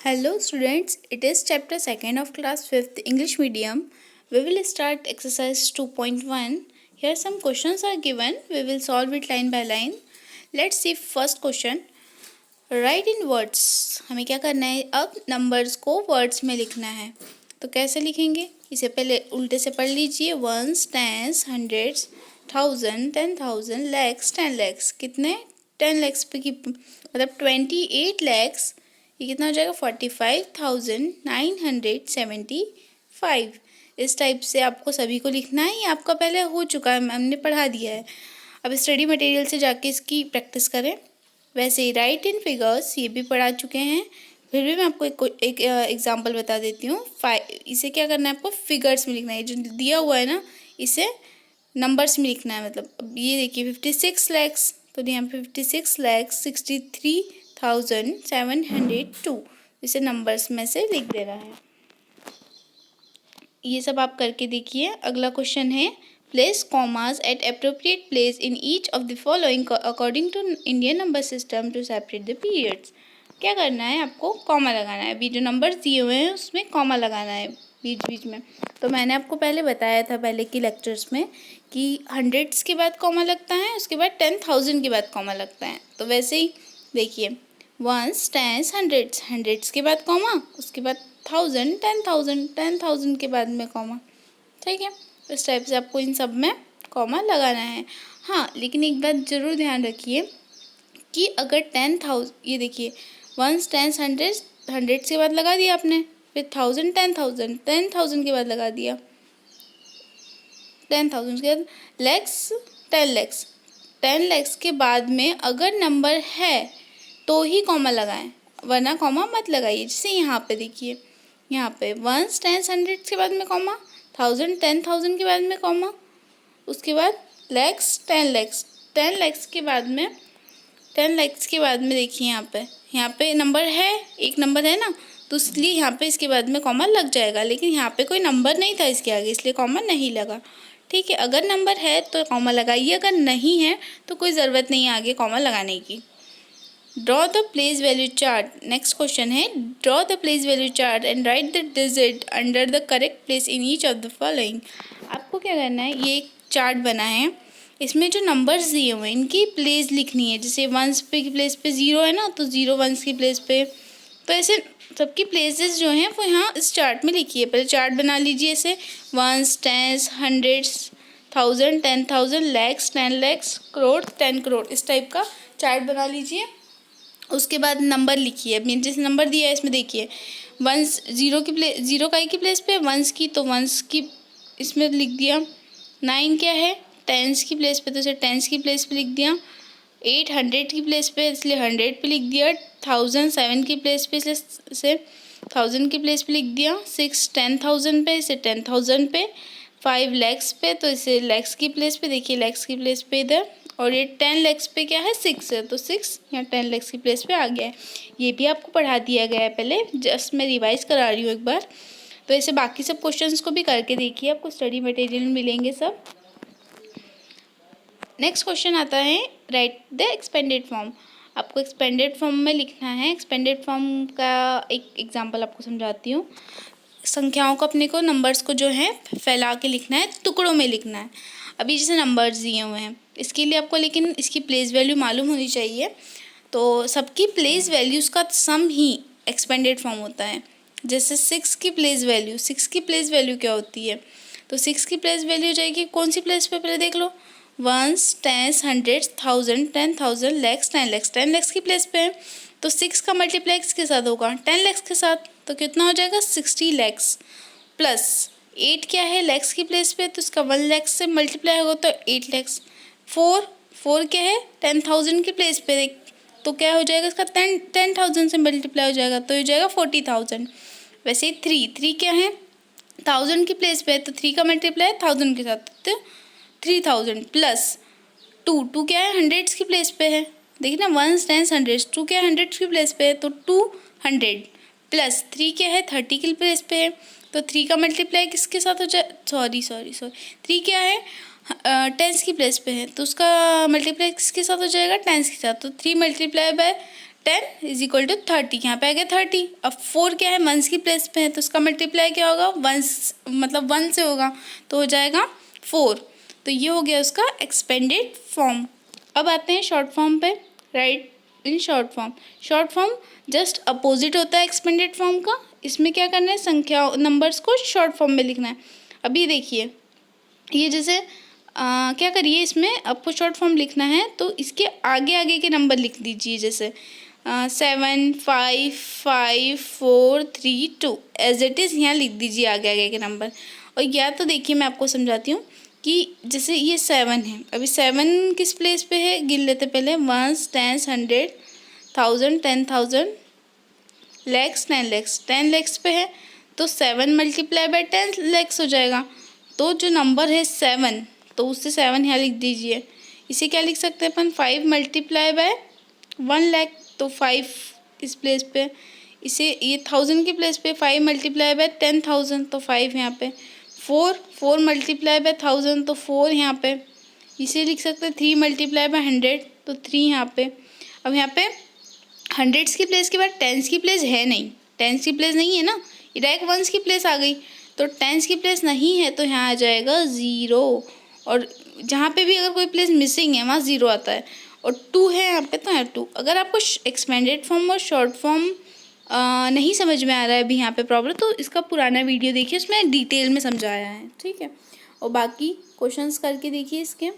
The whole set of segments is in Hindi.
Hello students, it is chapter 2nd of class 5th English medium. We will start exercise 2.1. Here some questions are given. We will solve it line by line. Let's see first question. Write in words. हमें क्या करना है, अब नंबर्स को वर्ड्स में लिखना है. तो कैसे लिखेंगे, इसे पहले उल्टे से पढ़ लीजिए. Ones, tens, hundreds, 1000, 10,000, lakhs, 10 lakhs. कितने 10 लैक्स पे की मतलब 28 लैक्स. ये कितना हो जाएगा 45,975. इस टाइप से आपको सभी को लिखना है. ये आपका पहले हो चुका है, हमने पढ़ा दिया है. अब स्टडी मटेरियल से जाके इसकी प्रैक्टिस करें. वैसे ही राइट इन फिगर्स, ये भी पढ़ा चुके हैं. फिर भी मैं आपको एक एग्जांपल बता देती हूँ. इसे क्या करना है, आपको फिगर्स में लिखना है. जो दिया हुआ है ना, इसे नंबर्स में लिखना है. मतलब अब ये देखिए 56 लैक्स, तो यहाँ पे 56 लैक्स 63,702. इसे नंबर्स में से लिख देना है. ये सब आप करके देखिए. अगला क्वेश्चन है, place commas at appropriate place in each of the following according to Indian number system to separate the periods. क्या करना है, आपको कॉमा लगाना है. अभी जो नंबर्स दिए हुए हैं उसमें कॉमा लगाना है बीच बीच में. तो मैंने आपको पहले बताया था पहले की लेक्चर्स में कि हंड्रेड्स के बाद कॉमा लगता है, उसके बाद 10,000 के बाद कॉमा लगता है. तो वैसे ही देखिए, वंस, टेंस, हंड्रेड्स, हंड्रेड्स के बाद कॉमा, उसके बाद 1000, 10,000, 10,000 के बाद में कॉमा. ठीक है, इस टाइप से आपको इन सब में कॉमा लगाना है. हाँ, लेकिन एक बात ज़रूर ध्यान रखिए कि अगर 10,000, ये देखिए वंस, टेंस, हंड्रेड्स, हंड्रेड्स के बाद लगा दिया आपने, फिर 1000, 10,000, 10,000 के बाद लगा दिया, 10,000 के बाद लैक्स, 10 लैक्स, 10 लैक्स के बाद में अगर नंबर है तो ही कॉमा लगाएं, वरना कॉमा मत लगाइए. जैसे यहाँ पे देखिए, यहाँ पे वंस, टेंस, हंड्रेड्स के बाद में कॉमा, 1000, 10,000 के बाद में कॉमा, उसके बाद लैक्स, 10 लैक्स, 10 लैक्स के बाद में, 10 लैक्स के बाद में देखिए यहाँ पे नंबर है, एक नंबर है ना, तो इसलिए यहाँ पे इसके बाद में कॉमा लग जाएगा. लेकिन यहाँ पे कोई नंबर नहीं था इसके आगे, इसलिए कॉमा नहीं लगा. ठीक है, अगर नंबर है तो कॉमा लगाइए, अगर नहीं है तो कोई ज़रूरत नहीं है आगे कॉमा लगाने की. Draw the place value chart. Next question है, draw the place value chart and write the digit under the correct place in each of the following. आपको क्या करना है, ये एक चार्ट बना है, इसमें जो नंबर्स दिए हुए हैं इनकी प्लेस लिखनी है. जैसे वंस पे की प्लेस पे 0 है ना, तो 0 वंस की प्लेस पे. तो ऐसे सबकी प्लेसेस जो हैं वो यहाँ इस चार्ट में लिखिए. पहले चार्ट बना लीजिए ऐसे, ones, tens, hundreds, 1000, 10,000, lakhs, 10 lakhs, crore, 10 crore. इस टाइप का चार्ट बना लीजिए. उसके बाद नंबर लिखिए. अब जैसे नंबर दिया है इसमें देखिए, वंस 0 की प्लेस, 0 का की प्लेस पे वंस की, तो वंस की इसमें लिख दिया. 9 क्या है, टेंस की प्लेस पे, तो इसे टेंस की प्लेस पे लिख दिया. 8 हंड्रेड की प्लेस पे, इसलिए 100 पे लिख दिया. 1000 7 की प्लेस पे, इसे 1000 की प्लेस पे लिख दिया. 6 10,000 पे, इसे 10,000 पे. 5 लैक्स पे, तो इसे लैक्स की प्लेस पे, देखिए लैक्स की प्लेस पे इधर. और ये 10 लैक्स पे क्या है, 6 है, तो 6 यहाँ 10 लैक्स की प्लेस पे आ गया है. ये भी आपको पढ़ा दिया गया है पहले, जस्ट मैं रिवाइज करा रही हूँ एक बार. तो ऐसे बाकी सब क्वेश्चंस को भी करके देखिए, आपको स्टडी मटेरियल मिलेंगे सब. नेक्स्ट क्वेश्चन आता है, राइट द एक्सपेंडेड फॉर्म. आपको एक्सपेंडेड फॉर्म में लिखना है. एक्सपेंडेड फॉर्म का एक एग्जांपल आपको समझाती हूँ. संख्याओं को, अपने को नंबर्स को जो है फैला के लिखना है, टुकड़ों में लिखना है. अभी जैसे नंबर्स दिए हुए हैं, इसके लिए आपको लेकिन इसकी प्लेस वैल्यू मालूम होनी चाहिए. तो सबकी प्लेस वैल्यूज़ का सम ही एक्सपेंडेड फॉर्म होता है. जैसे 6 की प्लेस वैल्यू, 6 की प्लेस वैल्यू क्या होती है, तो 6 की प्लेस वैल्यू हो जाएगी कौन सी प्लेस पे, पहले देख लो. Ones, tens, hundreds, 1000, 10,000, lakhs, 10 lakhs, 10 lakhs की प्लेस पे है. तो 6 का मल्टीप्लाई किसके साथ होगा, 10 लैक्स के साथ. तो कितना हो जाएगा 60 लैक्स. प्लस 8 क्या है, लैक्स की प्लेस पे, तो इसका 1 लैक्स से मल्टीप्लाई होगा तो 8 लैक्स. 4 क्या है, 10,000 की प्लेस पे, तो क्या हो जाएगा इसका 10,000 से मल्टीप्लाई हो जाएगा, तो हो जाएगा 40,000. वैसे ही 3 क्या है, 1000 की प्लेस पे है, तो 3 का मल्टीप्लाई 1000 के साथ, तो 3000. प्लस 2 क्या है, हंड्रेड्स की प्लेस पे है. देखिए ना, वंस, टेंस, हंड्रेड्स, 2 क्या है, हंड्रेड्स की प्लेस पे है, तो 200. प्लस 3 क्या है, 30 की प्लेस पे है, तो 3 का मल्टीप्लाई किसके साथ हो जाए, सॉरी 3 क्या है, टेंस की प्लेस पे है, तो उसका मल्टीप्लाई किसके साथ हो जाएगा, टेंस के साथ. तो 3 multiply by 10 is equal to 30, यहाँ पे आ गया 30। अब 4 क्या है, वंस की प्लेस पे है, तो उसका मल्टीप्लाई क्या होगा, वंस मतलब 1 से होगा, तो हो जाएगा 4। तो ये हो गया उसका एक्सपेंडेड फॉर्म। अब आते हैं शॉर्ट फॉर्म पे, right in short form. Short form just opposite होता है एक्सपेंडेड फॉर्म का। इसमें क्या करना है, संख्या नंबर्स को शॉर्ट फॉर्म में लिखना है। अभी देखिए ये जैसे क्या करिए, इसमें आपको शॉर्ट फॉर्म लिखना है तो इसके आगे आगे के नंबर लिख दीजिए, जैसे 7 5 5 4 3 2 एज इट इज़ यहाँ लिख दीजिए आगे आगे के नंबर। और या तो देखिए मैं आपको समझाती हूँ कि जैसे ये 7 है, अभी 7 किस प्लेस पे है, गिन लेते पहले, 1 10 100 1000 10,000 लैक्स 10 लैक्स 10 लैक्स पे है, तो 7 मल्टीप्लाई बाय 10 लैक्स हो जाएगा। तो जो नंबर है 7, तो उससे 7 यहाँ लिख दीजिए। इसे क्या लिख सकते हैं अपन, 5 मल्टीप्लाई बाय 1 लाख, तो 5 इस प्लेस पे। इसे ये 1000 की प्लेस पे 5 मल्टीप्लाई बाय 10,000, तो 5 यहाँ पे। 4 मल्टीप्लाई बाय 1000, तो 4 यहाँ पे। इसे लिख सकते हैं 3 मल्टीप्लाई बाय 100, तो 3 यहाँ पे। अब यहाँ पे हंड्रेड्स की प्लेस के बाद टेंस की प्लेस है नहीं, टेंस की प्लेस नहीं है ना, ये डायरेक्ट वंस की प्लेस आ गई, तो टेंस की प्लेस नहीं है, तो यहाँ आ जाएगा 0। और जहाँ पे भी अगर कोई प्लेस मिसिंग है वहाँ 0 आता है। और 2 है यहाँ पे, तो है 2। अगर आपको एक्सपेंडेड फॉर्म और शॉर्ट फॉर्म नहीं समझ में आ रहा है अभी यहाँ पे प्रॉब्लम, तो इसका पुराना वीडियो देखिए, उसमें डिटेल में समझाया है, ठीक है। और बाकी क्वेश्चंस करके देखिए इसके।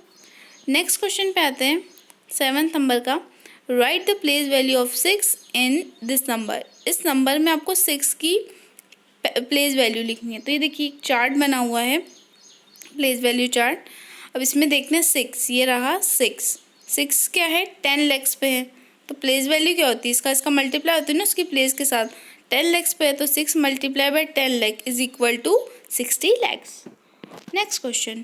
नेक्स्ट क्वेश्चन पे आते हैं 7th नंबर का। Right the place value of 6 in this number. इस नंबर में आपको 6 की प्लेस वैल्यू लिखनी है। तो ये देखिए एक चार्ट बना हुआ है, प्लेस वैल्यू चार्ट। अब इसमें देखते हैं 6, ये रहा 6 क्या है, 10 लैक्स पे है, तो प्लेस वैल्यू क्या होती है, इसका मल्टीप्लाई होती है ना उसकी प्लेस के साथ। 10 लैक्स पे है, तो 6 multiply by 10 lakh is equal to 60 lakhs. Next question,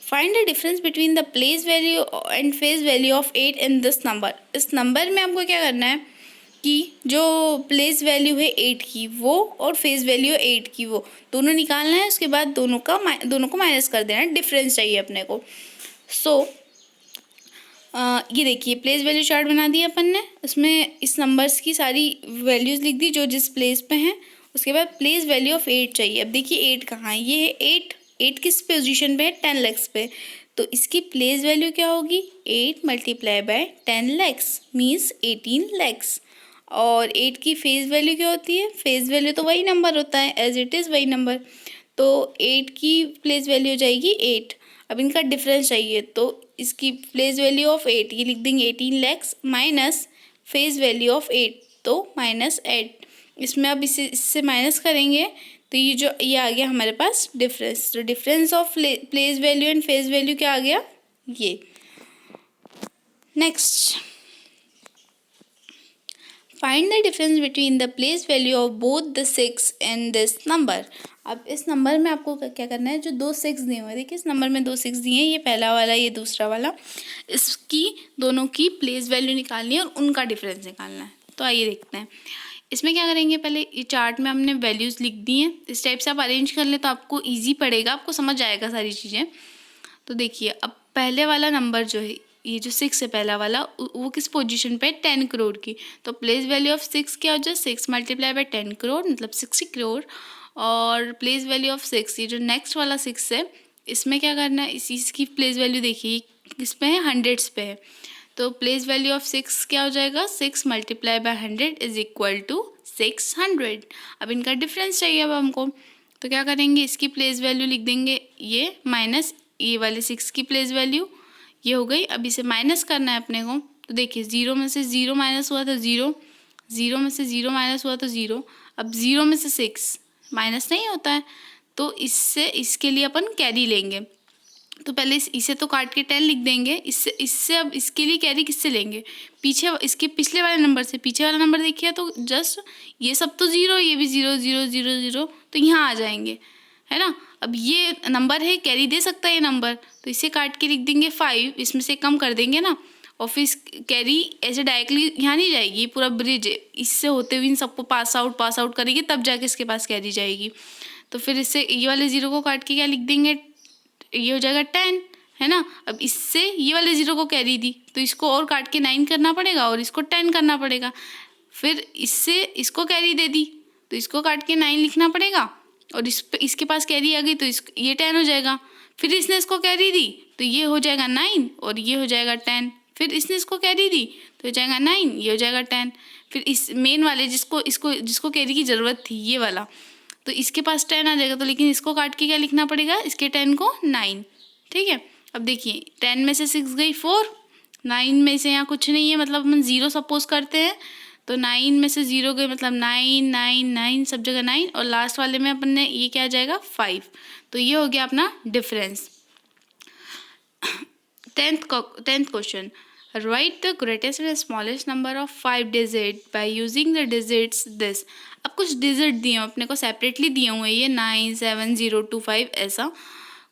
find the difference between the place value and face value of 8 in this number. इस नंबर में आपको क्या करना है कि जो प्लेस वैल्यू है 8 की वो और फेस वैल्यू 8 की वो दोनों निकालना है। उसके बाद दोनों को माइनस कर देना है, डिफरेंस चाहिए अपने को। ये देखिए प्लेस वैल्यू चार्ट बना दिया अपन ने, उसमें इस नंबर्स की सारी वैल्यूज़ लिख दी जो जिस प्लेस पे हैं। उसके बाद प्लेस वैल्यू ऑफ 8 चाहिए। अब देखिए 8 कहाँ है, ये है 8 किस पोजीशन पे है, 10 लैक्स पे। तो इसकी प्लेस वैल्यू क्या होगी, 8 multiply by 10 lakhs means 18 lakhs. और 8 की फेस वैल्यू क्या होती है, फेस वैल्यू तो वही नंबर होता है, एज इट इज़ वही नंबर। तो 8 की प्लेस वैल्यू हो जाएगी 8। अब इनका डिफरेंस चाहिए, तो इसकी प्लेस वैल्यू ऑफ 8 ये लिख देंगे 18 lakhs minus face value of 8, तो -8। इसमें अब इससे माइनस करेंगे तो ये आ गया हमारे पास डिफरेंस। तो difference of place value and face value क्या आ गया, ये। Next, find the difference between the place value of both the 6 and this number. अब इस नंबर में आपको क्या करना है, जो 2 6 दिए हुए हैं, देखिए इस नंबर में 2 6 दिए हैं, ये पहला वाला ये दूसरा वाला, इसकी दोनों की प्लेस वैल्यू निकालनी है और उनका डिफरेंस निकालना है। तो आइए देखते हैं इसमें क्या करेंगे। पहले ये चार्ट में हमने वैल्यूज़ लिख दी हैं, इस टाइप से आप अरेंज कर लें तो आपको ईजी पड़ेगा, आपको समझ आएगा सारी चीज़ें। तो देखिए अब पहले वाला नंबर जो है, ये जो 6 है पहला वाला, वो किस पोजीशन पे है, 10 करोड़ की। तो प्लेस वैल्यू ऑफ 6 क्या हो जाए, 6 मल्टीप्लाई बाय 10 करोड़ मतलब 60 करोड़। और प्लेस वैल्यू ऑफ 6, ये जो नेक्स्ट वाला 6 है, इसमें क्या करना है, इसकी प्लेस वैल्यू देखिए किस पे है, हंड्रेड्स पे है। तो प्लेस वैल्यू ऑफ 6 क्या हो जाएगा, 6 multiply by 100 is equal to 600। अब इनका डिफरेंस चाहिए अब हमको, तो क्या करेंगे, इसकी प्लेस वैल्यू लिख देंगे ये माइनस ये वाले 6 की प्लेस वैल्यू, ये हो गई। अब इसे माइनस करना है अपने को। तो देखिए 0 में से 0 माइनस हुआ तो 0, 0 में से 0 माइनस हुआ तो 0। अब 0 में से 6 माइनस नहीं होता है, तो इसके लिए अपन कैरी लेंगे। तो पहले इसे तो काट के 10 लिख देंगे। इससे अब इसके लिए कैरी किससे लेंगे, इसके पिछले वाले नंबर से। पीछे वाला नंबर देखिए तो जस्ट ये सब तो 0, ये भी 0 0 0 0, तो यहाँ आ जाएंगे, है ना। अब ये नंबर है, कैरी दे सकता है ये नंबर, तो इसे काट के लिख देंगे 5, इसमें से कम कर देंगे ना, और फिर कैरी ऐसे डायरेक्टली यहाँ नहीं जाएगी, पूरा ब्रिज इससे होते हुए इन सबको पास आउट करेगी, तब जाके इसके पास कैरी जाएगी। तो फिर इससे ये वाले 0 को काट के क्या लिख देंगे, ये हो जाएगा 10, है ना। अब इससे ये वाले 0 को कैरी दी तो इसको और काट के 9 करना पड़ेगा और इसको 10 करना पड़ेगा। फिर इससे इसको कैरी दे दी तो इसको काट के 9 लिखना पड़ेगा और इसके पास कैरी आ गई तो ये 10 हो जाएगा। फिर इसने इसको कैरी दी तो ये हो जाएगा 9 और ये हो जाएगा 10। फिर इसने इसको कैरी दी तो हो जाएगा 9, ये हो जाएगा 10। फिर इस मेन वाले जिसको कैरी की ज़रूरत थी ये वाला, तो इसके पास 10 आ जाएगा। तो लेकिन इसको काट के क्या लिखना पड़ेगा, इसके 10 को 9। ठीक है, अब देखिए 10 में से 6 गई 4, 9 में से यहाँ कुछ नहीं है मतलब हम 0 सपोज करते हैं, तो 9 में से 0 गए मतलब 9 9 9 सब जगह 9 और लास्ट वाले में अपन ने ये क्या आ जाएगा 5। तो ये हो गया अपना difference. 10th question, right the greatest and smallest number of 5 digit by using the digits this. अब कुछ डिजिट दिए हुए अपने को सेपरेटली दिए हुए हैं, ये 9 7 0 2 5 ऐसा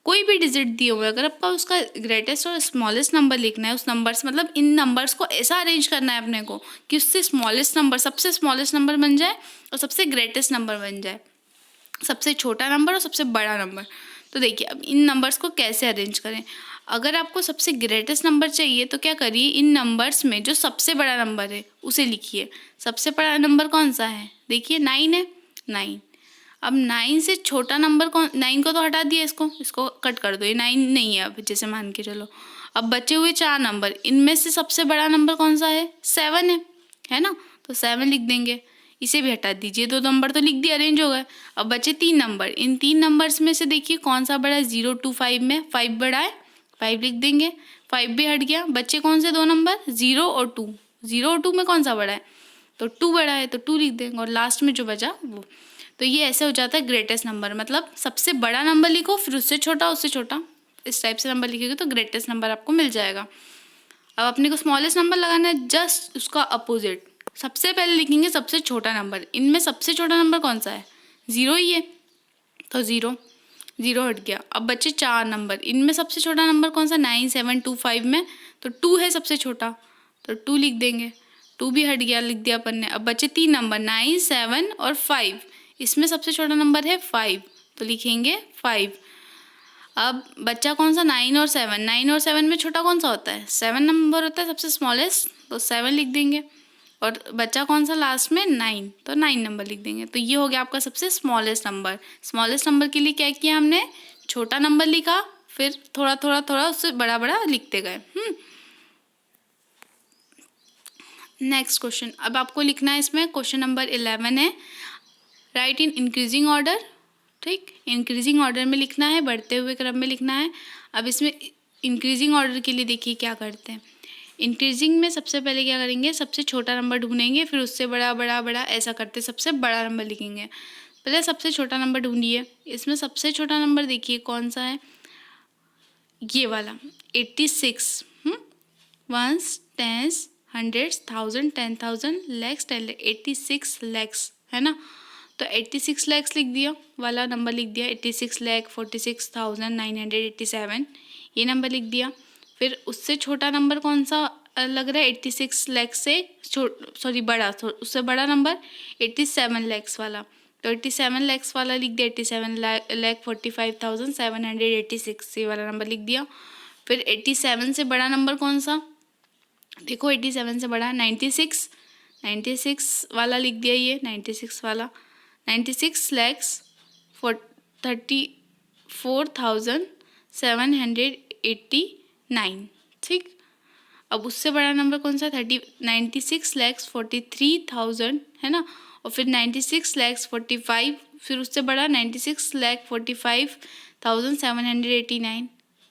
कोई भी डिजिट दिए हुए, अगर आपका उसका ग्रेटेस्ट और स्मॉलेस्ट नंबर लिखना है उस नंबर से, मतलब इन नंबर्स को ऐसा अरेंज करना है अपने को कि उससे स्मॉलेस्ट नंबर सबसे स्मॉलेस्ट नंबर बन जाए और सबसे ग्रेटेस्ट नंबर बन जाए, सबसे छोटा नंबर और सबसे बड़ा नंबर। तो देखिए अब इन नंबर्स को कैसे अरेंज करें। अगर आपको सबसे ग्रेटेस्ट नंबर चाहिए तो क्या करिए, इन नंबर्स में जो सबसे बड़ा नंबर है उसे लिखिए। सबसे बड़ा नंबर कौन सा है, देखिए 9 है, 9। अब 9 से छोटा नंबर कौन, 9 को तो हटा दिया, इसको कट कर दो, ये 9 नहीं है अब जैसे मान के चलो। अब बचे हुए 4 नंबर, इनमें से सबसे बड़ा नंबर कौन सा है, 7 है ना, तो 7 लिख देंगे। इसे भी हटा दीजिए, 2 नंबर तो लिख दिए, अरेंज हो गए। अब बचे 3 नंबर, इन 3 नंबर्स में से देखिए कौन सा बड़ा है, 0 2 5 में 5 बड़ा है, 5 लिख देंगे। 5 भी हट गया, बच्चे कौन से 2 नंबर, 0 और 2। 0 और 2 में कौन सा बड़ा है, तो 2 बड़ा है तो 2 लिख देंगे और लास्ट में जो बचा वो। तो ये ऐसे हो जाता है ग्रेटेस्ट नंबर, मतलब सबसे बड़ा नंबर लिखो फिर उससे छोटा उससे छोटा, इस टाइप से नंबर लिखोगे तो ग्रेटेस्ट नंबर आपको मिल जाएगा। अब अपने को स्मॉलेस्ट नंबर लगाना है, जस्ट उसका अपोजिट, सबसे पहले लिखेंगे सबसे छोटा नंबर। इनमें सबसे छोटा नंबर कौन सा है, 0 ही है, तो 0 हट गया। अब बचे 4 नंबर, इनमें सबसे छोटा नंबर कौन सा, 9 7 2 5 में, तो 2 है सबसे छोटा, तो 2 लिख देंगे। 2 भी हट गया, लिख दिया अपन ने। अब बचे 3 नंबर, 9 7 और 5, इसमें सबसे छोटा नंबर है 5, तो लिखेंगे 5। अब बच्चा कौन सा, 9 और 7। 9 और 7 में छोटा कौन सा होता है, 7 नंबर होता है सबसे स्मॉलेस्ट, तो 7 लिख देंगे। और बच्चा कौन सा लास्ट में, 9, तो 9 नंबर लिख देंगे। तो ये हो गया आपका सबसे स्मॉलेस्ट नंबर। स्मॉलेस्ट नंबर के लिए क्या किया हमने, छोटा नंबर लिखा, फिर थोड़ा थोड़ा थोड़ा उससे बड़ा बड़ा लिखते गए। नेक्स्ट क्वेश्चन, अब आपको लिखना है इसमें क्वेश्चन नंबर 11 है, राइट इन इंक्रीजिंग ऑर्डर। ठीक, इंक्रीजिंग ऑर्डर में लिखना है, बढ़ते हुए क्रम में लिखना है। अब इसमें इंक्रीजिंग ऑर्डर के लिए देखिए क्या करते हैं। इंक्रीजिंग में सबसे पहले क्या करेंगे, सबसे छोटा नंबर ढूंढेंगे, फिर उससे बड़ा बड़ा बड़ा ऐसा करते सबसे बड़ा नंबर लिखेंगे। पहले सबसे छोटा नंबर ढूंढिए। इसमें सबसे छोटा नंबर देखिए कौन सा है, ये वाला 86। Ones, tens, hundreds, 1000, 10,000, lakhs, 10 lakh, 86 lakhs है ना। तो 86 लैक्स लिख दिया, वाला नंबर लिख दिया, 86,46,987 ये नंबर लिख दिया। फिर उससे छोटा नंबर कौन सा लग रहा है, 86 लैक्स से बड़ा, उससे बड़ा नंबर 87 लैक्स वाला, तो 87 लैक्स वाला लिख दिया, 87,45,786 ये वाला नंबर लिख दिया। फिर 87 से बड़ा नंबर कौन सा, देखो 87 से बड़ा 96 वाला लिख दिया, ये 96 वाला, 96 लैक्स 34,789। ठीक, अब उससे बड़ा नंबर कौन सा, 96 लैक्स 43,000 है ना। और फिर 96 लैक्स 45, फिर उससे बड़ा 96 लैख 45,789।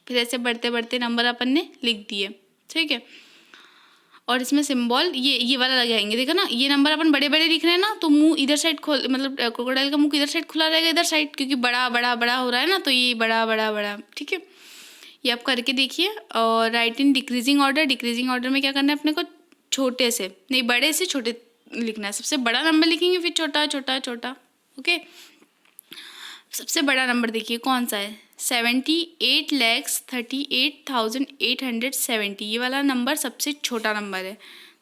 फिर ऐसे बढ़ते बढ़ते नंबर अपन ने लिख दिए। ठीक है, और इसमें सिंबल ये वाला लगाएंगे, देखो ना, ये नंबर अपन बड़े बड़े लिख रहे हैं ना, तो मुंह इधर साइड खोल, मतलब क्रोकोडाइल का मुंह इधर साइड खुला रहेगा, इधर साइड, क्योंकि बड़ा बड़ा बड़ा हो रहा है ना, तो ये बड़ा बड़ा बड़ा। ठीक है, ये आप करके देखिए। और right in decreasing order, decreasing order में क्या करना है अपने को, छोटे से नहीं बड़े से छोटे लिखना है। सबसे बड़ा नंबर लिखेंगे, फिर छोटा छोटा छोटा। ओके, सबसे बड़ा नंबर देखिए कौन सा है, 78,38,870 ये वाला नंबर सबसे छोटा नंबर है,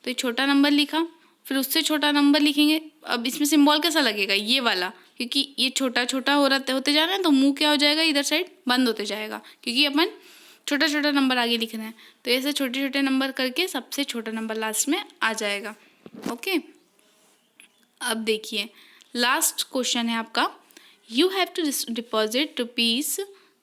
तो ये छोटा नंबर लिखा। फिर उससे छोटा नंबर लिखेंगे। अब इसमें सिंबल कैसा लगेगा, ये वाला, क्योंकि ये छोटा छोटा होते जा रहा है, तो मुंह क्या हो जाएगा, इधर साइड बंद होते जाएगा, क्योंकि अपन छोटा छोटा नंबर आगे लिखना है, तो ऐसे छोटे छोटे नंबर करके सबसे छोटा नंबर लास्ट में आ जाएगा। ओके, अब देखिए लास्ट क्वेश्चन है आपका, you have to deposit rupees,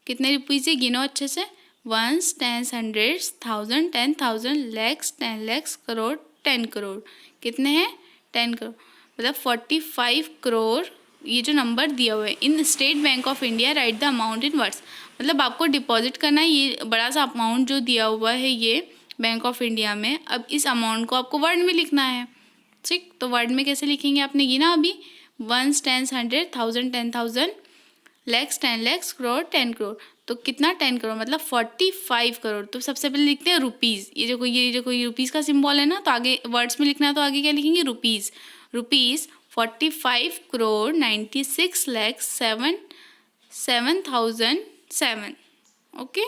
कितने रुपीज़ है गिनो अच्छे से, ones, tens, hundreds, thousand, 10,000, lakhs, 10 lakhs, crore, 10 crore. कितने हैं? 10 करोड़, मतलब 45 करोड़ ये जो नंबर दिया हुआ है। इन state bank of India right the amount in words, मतलब आपको डिपॉजिट करना है ये बड़ा सा अमाउंट जो दिया हुआ है ये बैंक ऑफ इंडिया में। अब इस अमाउंट को आपको वर्ड में लिखना है, ठीक, तो वर्ड में कैसे लिखेंगे, आपने गिना अभी, ones, tens, hundred, thousand, 10,000, lakhs, 10 lakhs, crore, 10 crore. तो कितना? 10 करोड़, मतलब 45 करोड़। तो सबसे पहले लिखते हैं रुपीज़, ये जो कोई रुपीज़ का सिंबल है ना, तो आगे वर्ड्स में लिखना है, तो आगे क्या लिखेंगे? Rupees. Rupees 45 crore 96 lakhs 7,007। Okay.